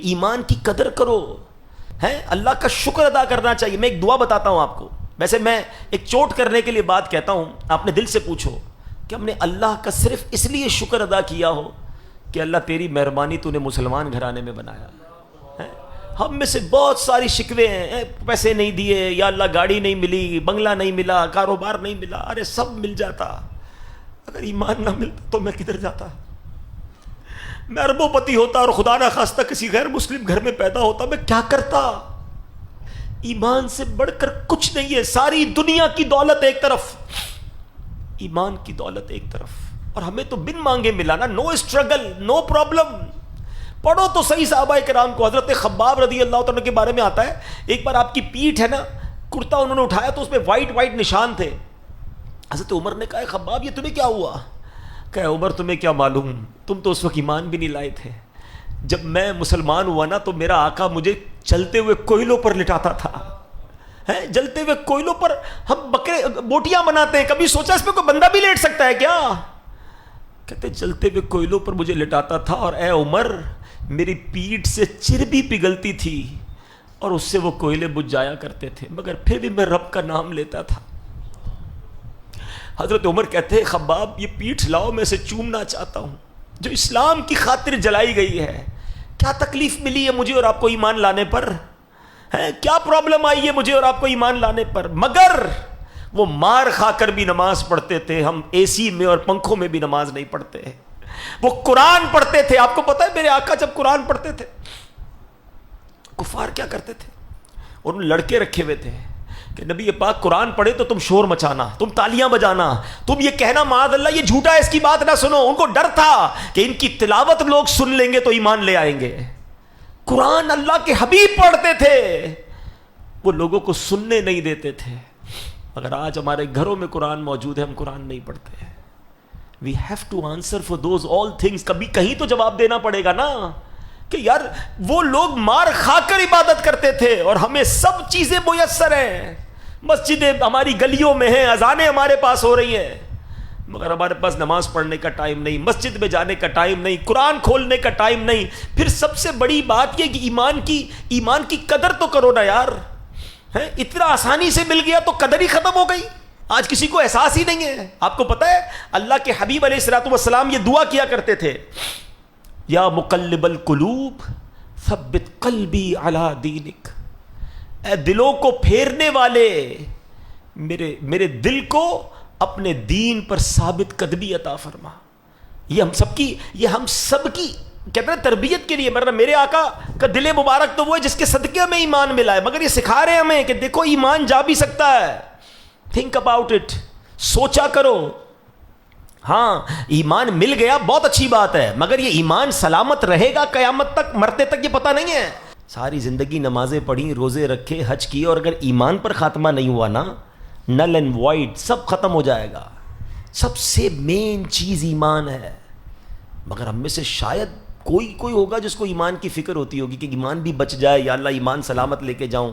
ایمان کی قدر کرو، ہے اللہ کا شکر ادا کرنا چاہیے۔ میں ایک دعا بتاتا ہوں آپ کو، ویسے میں ایک چوٹ کرنے کے لیے بات کہتا ہوں، آپ نے دل سے پوچھو کہ ہم نے اللہ کا صرف اس لیے شکر ادا کیا ہو کہ اللہ تیری مہربانی تو نے مسلمان گھرانے میں بنایا ہے۔ ہم میں سے بہت ساری شکوے ہیں، پیسے نہیں دیے، یا اللہ گاڑی نہیں ملی، بنگلہ نہیں ملا، کاروبار نہیں ملا، ارے سب مل جاتا، اگر ایمان نہ ملتا تو میں کدھر جاتا؟ میں اربوں پتی ہوتا اور خدا نہ خواستہ کسی غیر مسلم گھر میں پیدا ہوتا، میں کیا کرتا؟ ایمان سے بڑھ کر کچھ نہیں ہے، ساری دنیا کی دولت ایک طرف، ایمان کی دولت ایک طرف، اور ہمیں تو بن مانگے ملا نا، نو اسٹرگل، نو پرابلم۔ پڑھو تو صحیح صحابہ کرام کو، حضرت خباب رضی اللہ تعالیٰ کے بارے میں آتا ہے، ایک بار آپ کی پیٹھ ہے نا، کرتا انہوں نے اٹھایا تو اس پہ وائٹ وائٹ نشان تھے۔ حضرت عمر نے کہا خباب یہ تمہیں کیا ہوا؟ کہ عمر تمہیں کیا معلوم، تم تو اس وقت ایمان بھی نہیں لائے تھے۔ جب میں مسلمان ہوا نا تو میرا آقا مجھے چلتے ہوئے کوئلوں پر لٹاتا تھا، جلتے ہوئے کوئلوں پر ہم بکرے بوٹیاں بناتے ہیں، کبھی سوچا اس پہ کوئی بندہ بھی لیٹ سکتا ہے کیا؟ کہتے چلتے ہوئے کوئلوں پر مجھے لٹاتا تھا، اور اے عمر میری پیٹھ سے چربی پگھلتی تھی اور اس سے وہ کوئلے بجھ جایا کرتے تھے، مگر پھر بھی میں رب کا نام لیتا تھا۔ حضرت عمر کہتے ہیں خباب یہ پیٹھ لاؤ، میں اسے چومنا چاہتا ہوں جو اسلام کی خاطر جلائی گئی ہے۔ کیا تکلیف ملی ہے مجھے اور آپ کو ایمان لانے پر؟ کیا پرابلم آئی ہے مجھے اور آپ کو ایمان لانے پر؟ مگر وہ مار کھا کر بھی نماز پڑھتے تھے، ہم اے سی میں اور پنکھوں میں بھی نماز نہیں پڑھتے۔ وہ قرآن پڑھتے تھے، آپ کو پتہ ہے میرے آقا جب قرآن پڑھتے تھے کفار کیا کرتے تھے؟ انہوں نے لڑکے رکھے ہوئے تھے کہ نبی پاک قرآن پڑھے تو تم شور مچانا، تم تالیاں بجانا، تم یہ کہنا معاذ اللہ یہ جھوٹا ہے، اس کی بات نہ سنو۔ ان کو ڈر تھا کہ ان کی تلاوت لوگ سن لیں گے تو ایمان لے آئیں گے۔ قرآن اللہ کے حبیب پڑھتے تھے، وہ لوگوں کو سننے نہیں دیتے تھے۔ اگر آج ہمارے گھروں میں قرآن موجود ہے، ہم قرآن نہیں پڑھتے۔ We have to answer for those all things۔ کبھی کہیں تو جواب دینا پڑے گا نا کہ یار وہ لوگ مار کھا کر عبادت کرتے تھے اور ہمیں سب چیزیں میسر ہیں، مسجدیں ہماری گلیوں میں ہیں، اذانیں ہمارے پاس ہو رہی ہیں، مگر ہمارے پاس نماز پڑھنے کا ٹائم نہیں، مسجد میں جانے کا ٹائم نہیں، قرآن کھولنے کا ٹائم نہیں۔ پھر سب سے بڑی بات یہ کہ ایمان کی قدر تو کرو نا یار، اتنا آسانی سے مل گیا تو قدر ہی ختم ہو گئی۔ آج کسی کو احساس ہی نہیں ہے۔ آپ کو پتہ ہے اللہ کے حبیب علیہ الصلوۃ والسلام یہ دعا کیا کرتے تھے، یا مقلب القلوب ثبت قلبی علی دینک، اے دلوں کو پھیرنے والے میرے دل کو اپنے دین پر ثابت قدمی عطا فرما۔ یہ ہم سب کی کہتے ہیں تربیت کے لیے، میرے آقا کا دل مبارک تو وہ ہے جس کے صدقے میں ایمان ملا ہے، مگر یہ سکھا رہے ہیں ہمیں کہ دیکھو ایمان جا بھی سکتا ہے، تھنک اباؤٹ اٹ، سوچا کرو۔ ہاں ایمان مل گیا بہت اچھی بات ہے، مگر یہ ایمان سلامت رہے گا قیامت تک، مرتے تک یہ پتہ نہیں ہے۔ ساری زندگی نمازیں پڑھی، روزے رکھے، حج کیے، اور اگر ایمان پر خاتمہ نہیں ہوا نا، نل اینڈ وائڈ سب ختم ہو جائے گا۔ سب سے مین چیز ایمان ہے، مگر ہم میں سے شاید کوئی ہوگا جس کو ایمان کی فکر ہوتی ہوگی کہ ایمان بھی بچ جائے، یا اللہ ایمان سلامت لے کے جاؤں۔